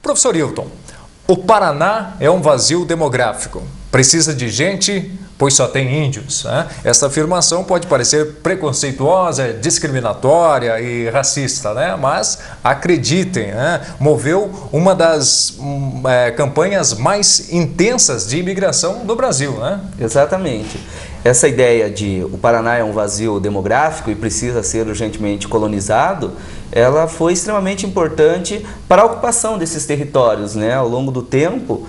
Professor Hilton, o Paraná é um vazio demográfico. Precisa de gente, pois só tem índios, né? Essa afirmação pode parecer preconceituosa, discriminatória e racista, né? Mas acreditem, né? Moveu uma das campanhas mais intensas de imigração do Brasil, né? Exatamente. Essa ideia de o Paraná é um vazio demográfico e precisa ser urgentemente colonizado, ela foi extremamente importante para a ocupação desses territórios, né? Ao longo do tempo,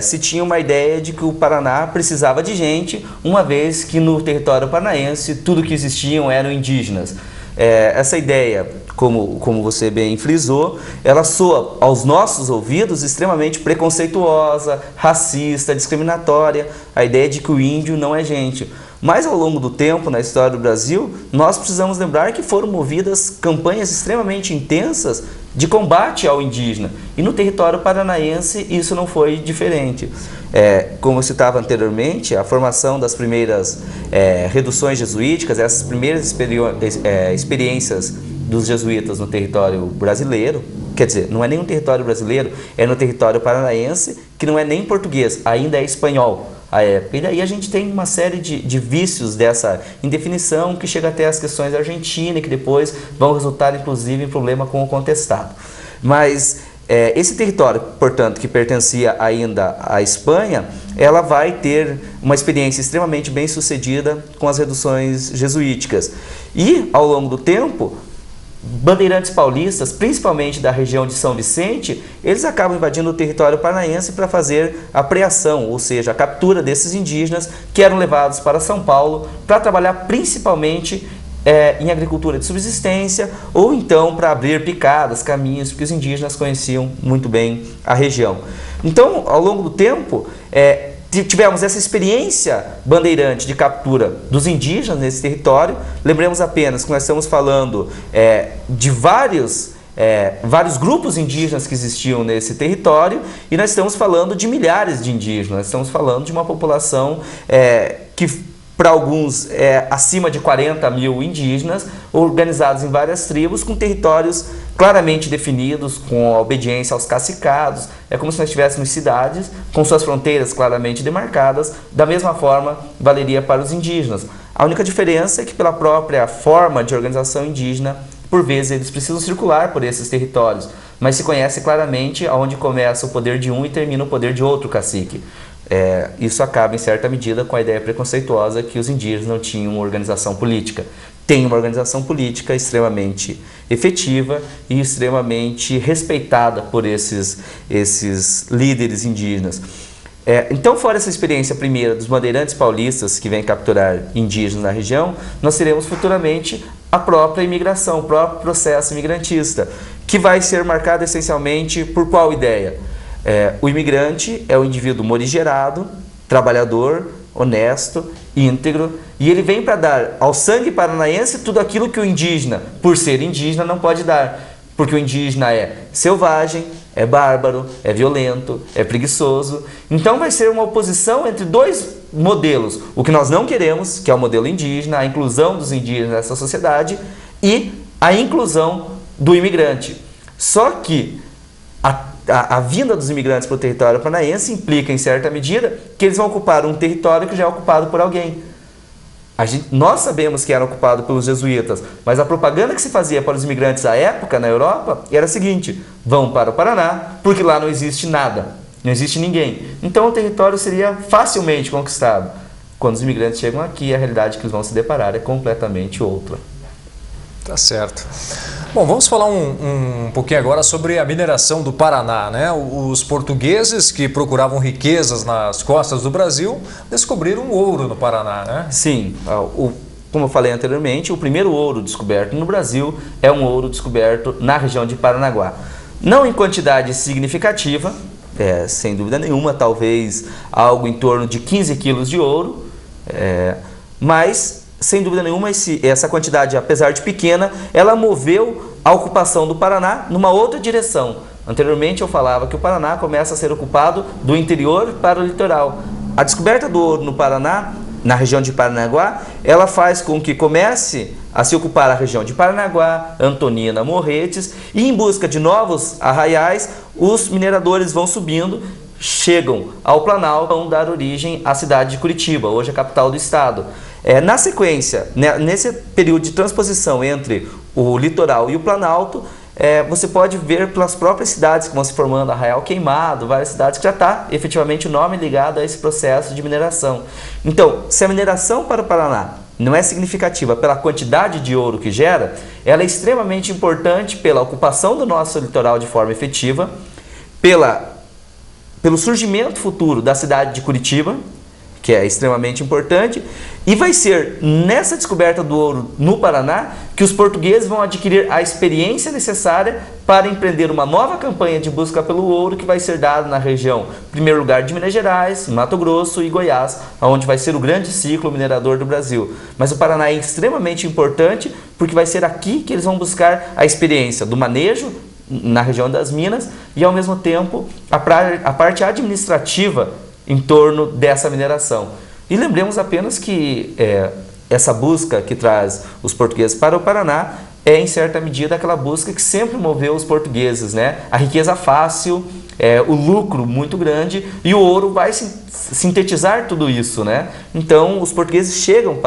se tinha uma ideia de que o Paraná precisava de gente, uma vez que no território paranaense tudo que existiam eram indígenas. Essa ideia, como você bem frisou, ela soa aos nossos ouvidos extremamente preconceituosa, racista, discriminatória, a ideia de que o índio não é gente. Mas ao longo do tempo, na história do Brasil, nós precisamos lembrar que foram movidas campanhas extremamente intensas de combate ao indígena. E no território paranaense isso não foi diferente. Como eu citava anteriormente, a formação das primeiras reduções jesuíticas, essas primeiras experiências dos jesuítas no território brasileiro, quer dizer, não é nem um território brasileiro, é no território paranaense, que não é nem português, ainda é espanhol à época. E daí a gente tem uma série de vícios dessa indefinição que chega até as questões da Argentina e que depois vão resultar inclusive em problema com o contestado. Mas esse território, portanto, que pertencia ainda à Espanha, ela vai ter uma experiência extremamente bem sucedida com as reduções jesuíticas. E, ao longo do tempo, bandeirantes paulistas, principalmente da região de São Vicente, eles acabam invadindo o território paranaense para fazer a preação, ou seja, a captura desses indígenas que eram levados para São Paulo para trabalhar principalmente em agricultura de subsistência ou então para abrir picadas, caminhos, porque os indígenas conheciam muito bem a região. Então, ao longo do tempo, tivemos essa experiência bandeirante de captura dos indígenas nesse território. Lembremos apenas que nós estamos falando de vários grupos indígenas que existiam nesse território e nós estamos falando de milhares de indígenas, nós estamos falando de uma população que para alguns acima de 40 mil indígenas, organizados em várias tribos, com territórios claramente definidos, com a obediência aos cacicados. É como se nós tivéssemos cidades com suas fronteiras claramente demarcadas. Da mesma forma, valeria para os indígenas. A única diferença é que, pela própria forma de organização indígena, por vezes eles precisam circular por esses territórios, mas se conhece claramente aonde começa o poder de um e termina o poder de outro cacique. Isso acaba, em certa medida, com a ideia preconceituosa que os indígenas não tinham uma organização política. Tem uma organização política extremamente efetiva e extremamente respeitada por esses líderes indígenas. Então, fora essa experiência primeira dos bandeirantes paulistas que vêm capturar indígenas na região, nós teremos futuramente a própria imigração, o próprio processo imigrantista, que vai ser marcado essencialmente por qual ideia? O imigrante é o indivíduo morigerado, trabalhador, honesto, íntegro, e ele vem para dar ao sangue paranaense tudo aquilo que o indígena, por ser indígena, não pode dar. Porque o indígena é selvagem, é bárbaro, é violento, é preguiçoso. Então vai ser uma oposição entre dois modelos. O que nós não queremos, que é o modelo indígena, a inclusão dos indígenas nessa sociedade, e a inclusão do imigrante. Só que a vinda dos imigrantes para o território paranaense implica, em certa medida, que eles vão ocupar um território que já é ocupado por alguém. Nós sabemos que era ocupado pelos jesuítas, mas a propaganda que se fazia para os imigrantes à época na Europa era a seguinte: vão para o Paraná, porque lá não existe nada, não existe ninguém. Então o território seria facilmente conquistado. Quando os imigrantes chegam aqui, a realidade que eles vão se deparar é completamente outra. Tá certo. Bom, vamos falar um pouquinho agora sobre a mineração do Paraná, né? Os portugueses que procuravam riquezas nas costas do Brasil descobriram ouro no Paraná, né? Sim, como eu falei anteriormente, o primeiro ouro descoberto no Brasil é um ouro descoberto na região de Paranaguá. Não em quantidade significativa, sem dúvida nenhuma, talvez algo em torno de 15 quilos de ouro, mas sem dúvida nenhuma, essa quantidade, apesar de pequena, ela moveu a ocupação do Paraná numa outra direção. Anteriormente eu falava que o Paraná começa a ser ocupado do interior para o litoral. A descoberta do ouro no Paraná, na região de Paranaguá, ela faz com que comece a se ocupar a região de Paranaguá, Antonina, Morretes, e em busca de novos arraiais, os mineradores vão subindo, chegam ao Planalto, vão dar origem à cidade de Curitiba, hoje a capital do estado. Na sequência, nesse período de transposição entre o litoral e o Planalto, você pode ver pelas próprias cidades que vão se formando, Arraial Queimado, várias cidades que já está efetivamente o nome ligado a esse processo de mineração. Então, se a mineração para o Paraná não é significativa pela quantidade de ouro que gera, ela é extremamente importante pela ocupação do nosso litoral de forma efetiva, pelo surgimento futuro da cidade de Curitiba, que é extremamente importante, e vai ser nessa descoberta do ouro no Paraná que os portugueses vão adquirir a experiência necessária para empreender uma nova campanha de busca pelo ouro que vai ser dada na região, em primeiro lugar, de Minas Gerais, Mato Grosso e Goiás, onde vai ser o grande ciclo minerador do Brasil. Mas o Paraná é extremamente importante porque vai ser aqui que eles vão buscar a experiência do manejo na região das minas e, ao mesmo tempo, a parte administrativa em torno dessa mineração. E lembremos apenas que essa busca que traz os portugueses para o Paraná é, em certa medida, aquela busca que sempre moveu os portugueses, né? A riqueza fácil, o lucro muito grande, e o ouro vai sintetizar tudo isso, né? Então, os portugueses chegam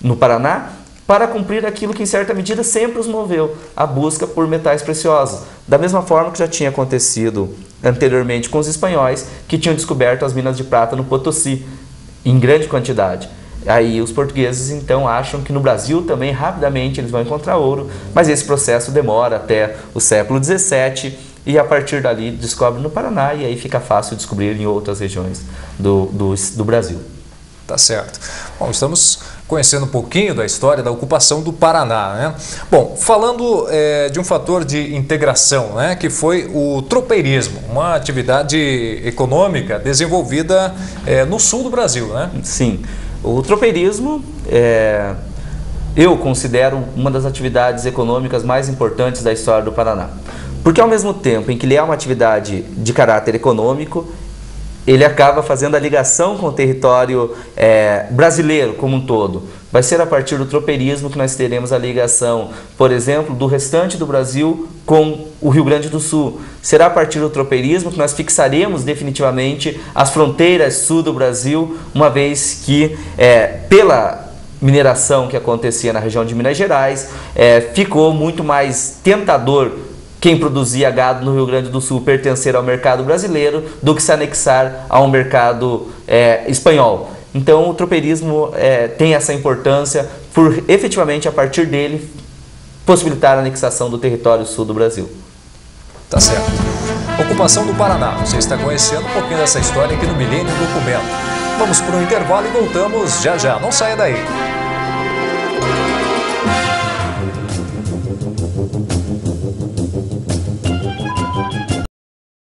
no Paraná para cumprir aquilo que, em certa medida, sempre os moveu, a busca por metais preciosos. Da mesma forma que já tinha acontecido anteriormente com os espanhóis, que tinham descoberto as minas de prata no Potosí, em grande quantidade. Aí os portugueses, então, acham que no Brasil também, rapidamente, eles vão encontrar ouro, mas esse processo demora até o século XVII, e a partir dali descobre no Paraná, e aí fica fácil descobrir em outras regiões do Brasil. Tá certo. Bom, estamos conhecendo um pouquinho da história da ocupação do Paraná, né? Bom, falando de um fator de integração, né, que foi o tropeirismo, uma atividade econômica desenvolvida no sul do Brasil, né? Sim, o tropeirismo eu considero uma das atividades econômicas mais importantes da história do Paraná, porque ao mesmo tempo em que ele é uma atividade de caráter econômico, ele acaba fazendo a ligação com o território brasileiro como um todo. Vai ser a partir do tropeirismo que nós teremos a ligação, por exemplo, do restante do Brasil com o Rio Grande do Sul. Será a partir do tropeirismo que nós fixaremos definitivamente as fronteiras sul do Brasil, uma vez que, pela mineração que acontecia na região de Minas Gerais, ficou muito mais tentador quem produzia gado no Rio Grande do Sul pertencer ao mercado brasileiro do que se anexar a um mercado espanhol. Então o tropeirismo tem essa importância por efetivamente a partir dele possibilitar a anexação do território sul do Brasil. Tá certo. Ocupação do Paraná. Você está conhecendo um pouquinho dessa história aqui no Milênio Documento. Vamos para um intervalo e voltamos já já. Não saia daí.